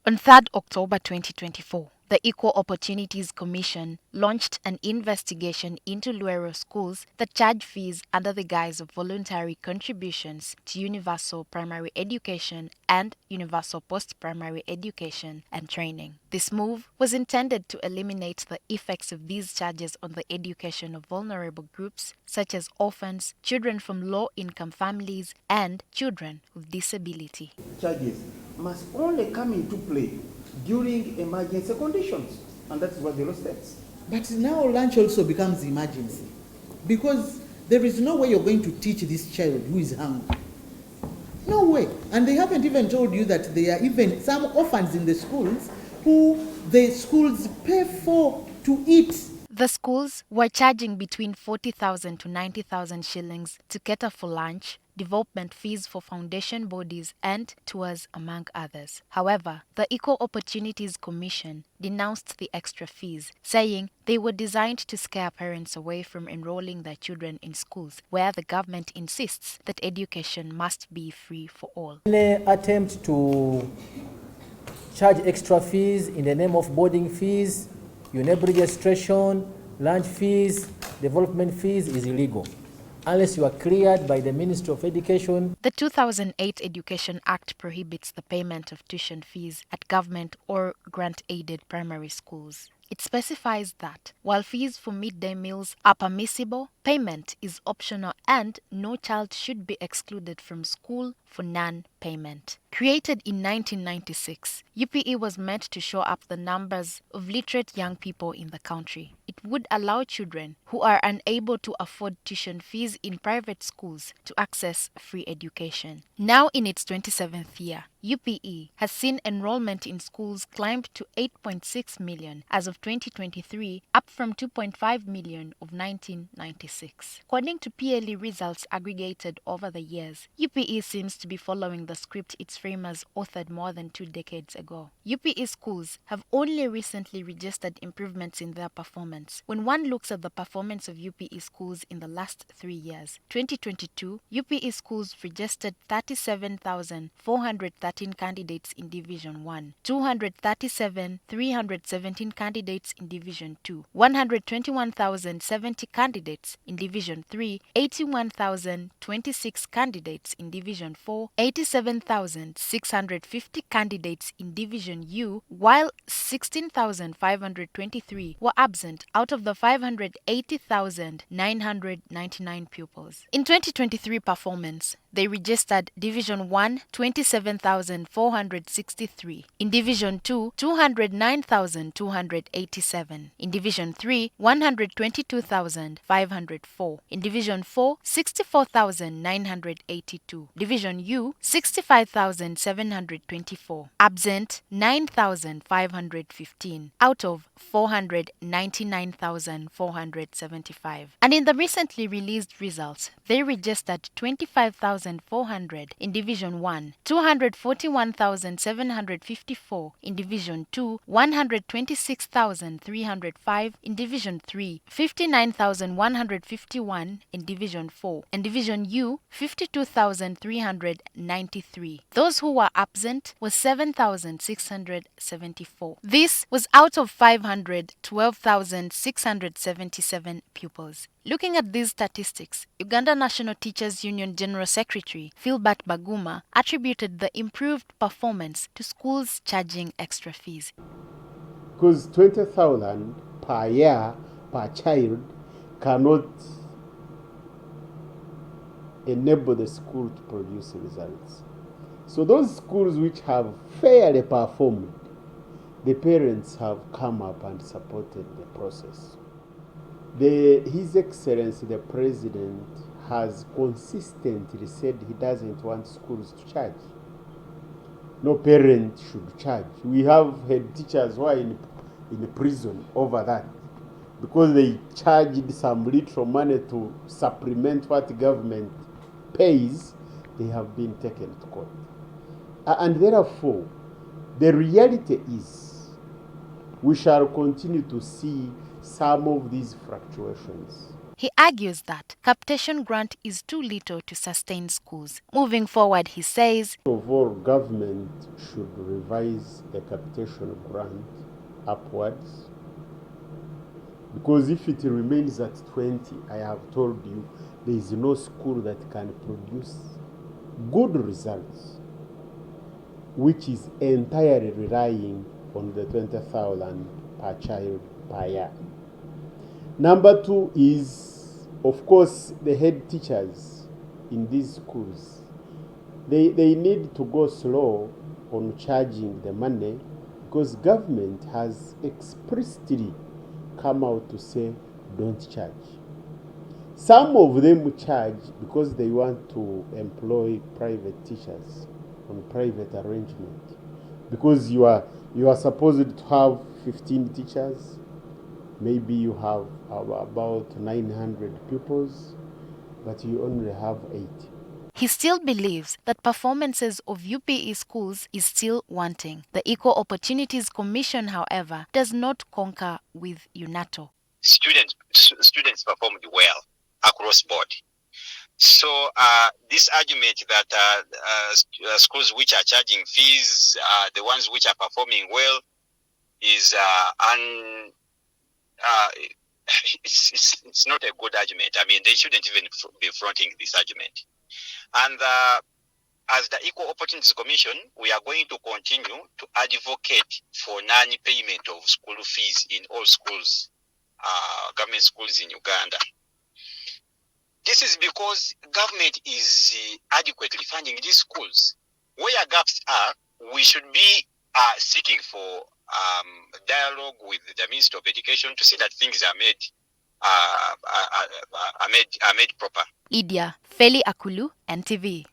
On 3rd October 2024, the Equal Opportunities Commission launched an investigation into Luero schools that charge fees under the guise of voluntary contributions to universal primary education and universal post-primary education and training. This move was intended to eliminate the effects of these charges on the education of vulnerable groups such as orphans, children from low-income families, and children with disability. Charges must only come into play during emergency conditions, and that's what the law states. But now lunch also becomes emergency, because there is no way you're going to teach this child who is hungry. No way. And they haven't even told you that there are even some orphans in the schools who the schools pay for to eat. The schools were charging between 40,000 to 90,000 shillings to cater for lunch, development fees for foundation bodies, and tours, among others. However, the Equal Opportunities Commission denounced the extra fees, saying they were designed to scare parents away from enrolling their children in schools, where the government insists that education must be free for all. Any attempt to charge extra fees in the name of boarding fees, UNEB registration, lunch fees, development fees is illegal, unless you are cleared by the Ministry of Education. The 2008 Education Act prohibits the payment of tuition fees at government or grant-aided primary schools. It specifies that, while fees for midday meals are permissible, payment is optional and no child should be excluded from school for non-payment. Created in 1996, UPE was meant to shore up the numbers of literate young people in the country. It would allow children who are unable to afford tuition fees in private schools to access free education. Now in its 27th year, UPE has seen enrollment in schools climb to 8.6 million as of 2023, up from 2.5 million of 1996. According to PLE results aggregated over the years, UPE seems to be following the script its framers authored more than 2 decades ago. UPE schools have only recently registered improvements in their performance. When one looks at the performance of UPE schools in the last 3 years, 2022, UPE schools registered 37,413 candidates in Division 1, 237,317 candidates in Division 2, 121,070 candidates in Division 3, 81,026 candidates in Division 4, 87,650 candidates in Division U, while 16,523 were absent out of the 580,999 pupils. In 2023 performance, they registered Division 1, 27,463. In Division 2, 209,287. In Division 3, 122,504. In Division 4, 64,982. Division U, 65,724. Absent, 9,515 out of 499,475. And in the recently released results, they registered 25,400 in Division 1, 241,754 in Division 2, 126,305 in Division 3, 59,151 in Division 4, and Division U, 52,393. Those who were absent were 7,674. This was out of 512,677 pupils. Looking at these statistics, Uganda National Teachers Union General Secretary Filbert Baguma attributed the improved performance to schools charging extra fees. Because 20,000 per year per child cannot enable the school to produce results. So those schools which have fairly performed, the parents have come up and supported the process. His Excellency the President has consistently said he doesn't want schools to charge. No parent should charge. We have head teachers who are in prison over that because they charged some little money to supplement what the government pays. They have been taken to court. And therefore, the reality is we shall continue to see some of these fluctuations. He argues that capitation grant is too little to sustain schools. Moving forward, he says, of all, government should revise the capitation grant upwards, because if it remains at 20, I have told you, there is no school that can produce good results, which is entirely relying on the 20,000 per child per year. Number two is, of course, the head teachers in these schools. They need to go slow on charging the money, because government has explicitly come out to say don't charge. Some of them charge because they want to employ private teachers on private arrangement, because you are supposed to have 15 teachers, maybe you have about 900 pupils, but you only have 8. he still believes that performances of UPE schools is still wanting. The Equal Opportunities Commission, however, does not concur with UNATO. Students performed well across board. So this argument that schools which are charging fees, the ones which are performing well, is it's not a good argument. I mean, they shouldn't even be fronting this argument. And as the Equal Opportunities Commission, we are going to continue to advocate for non-payment of school fees in all schools, government schools in Uganda. This is because government is adequately funding these schools. Where gaps are, we should be seeking for dialogue with the Ministry of Education to see that things are made proper. Lydia Feli Akulu, NTV.